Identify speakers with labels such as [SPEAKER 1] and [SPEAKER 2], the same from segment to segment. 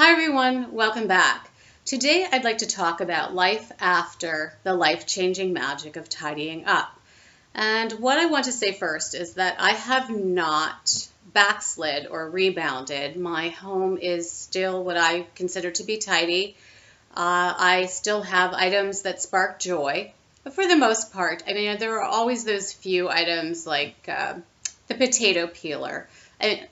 [SPEAKER 1] Hi everyone, welcome back. Today I'd like to talk about life after the life-changing magic of tidying up. And what I want to say first is that I have not backslid or rebounded. My home is still what I consider to be tidy. I still have items that spark joy, but for the most part, I mean, there are always those few items like the potato peeler.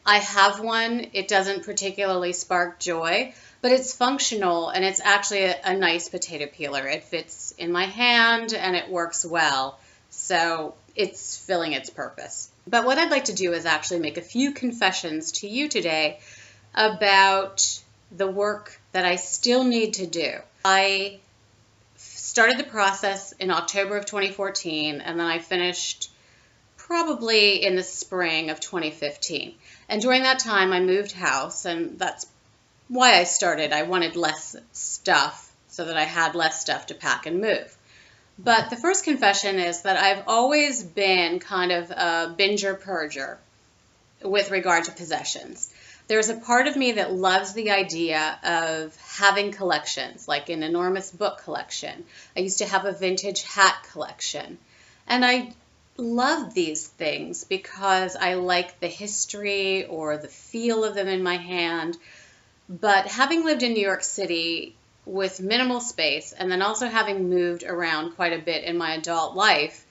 [SPEAKER 1] I have one. It doesn't particularly spark joy, but it's functional and it's actually a nice potato peeler. It fits in my hand and it works well, so it's filling its purpose. But what I'd like to do is actually make a few confessions to you today about the work that I still need to do. I started the process in October of 2014 and then I finished probably in the spring of 2015. And during that time I moved house, and that's why I started. I wanted less stuff so that I had less stuff to pack and move. But the first confession is that I've always been kind of a binger-purger with regard to possessions. There's a part of me that loves the idea of having collections, like an enormous book collection. I used to have a vintage hat collection. And I love these things because I like the history or the feel of them in my hand. But having lived in New York City with minimal space and then also having moved around quite a bit in my adult life,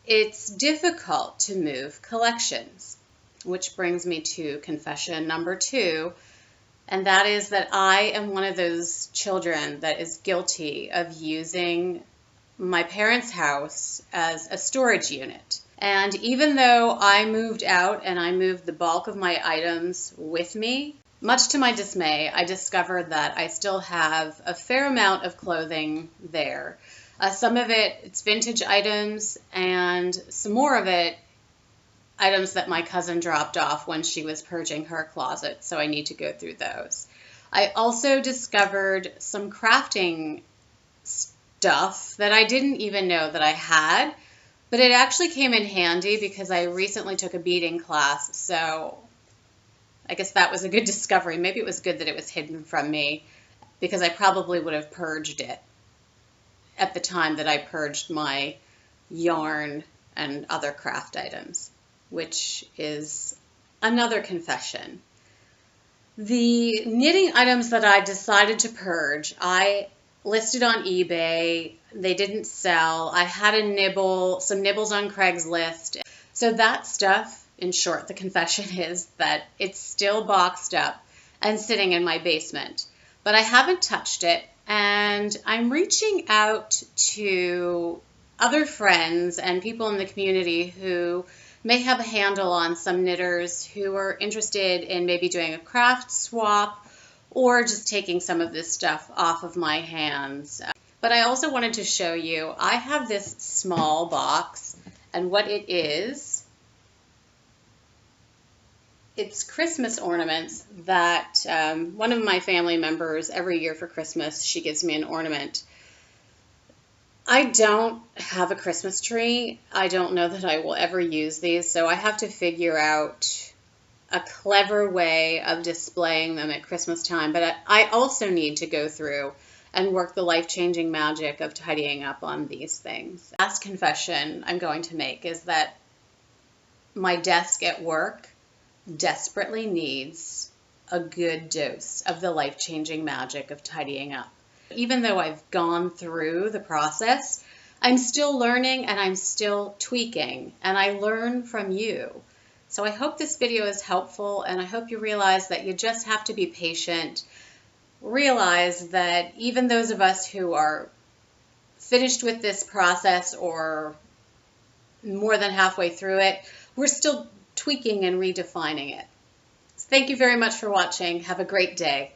[SPEAKER 1] it's difficult to move collections. Which brings me to confession number 2, and that is that I am one of those children that is guilty of using my parents' house as a storage unit. And even though I moved out and I moved the bulk of my items with me, much to my dismay, I discovered that I still have a fair amount of clothing there. Some of it's vintage items, and some more of it items that my cousin dropped off when she was purging her closet, so I need to go through those. I also discovered some crafting stuff that I didn't even know that I had, but it actually came in handy because I recently took a beading class, so I guess that was a good discovery. Maybe it was good that it was hidden from me because I probably would have purged it at the time that I purged my yarn and other craft items, which is another confession. The knitting items that I decided to purge, I listed on eBay. They didn't sell. I had some nibbles on Craigslist. So that stuff, in short, the confession is that it's still boxed up and sitting in my basement. But I haven't touched it, and I'm reaching out to other friends and people in the community who may have a handle on some knitters who are interested in maybe doing a craft swap or just taking some of this stuff off of my hands. But I also wanted to show you, I have this small box, and what it is, it's Christmas ornaments that one of my family members, every year for Christmas, she gives me an ornament. I don't have a Christmas tree. I don't know that I will ever use these, so I have to figure out a clever way of displaying them at Christmas time. But I also need to go through and work the life-changing magic of tidying up on these things. Last confession I'm going to make is that my desk at work desperately needs a good dose of the life-changing magic of tidying up. Even though I've gone through the process, I'm still learning and I'm still tweaking, and I learn from you. So I hope this video is helpful, and I hope you realize that you just have to be patient. Realize that even those of us who are finished with this process or more than halfway through it, we're still tweaking and redefining it. Thank you very much for watching. Have a great day.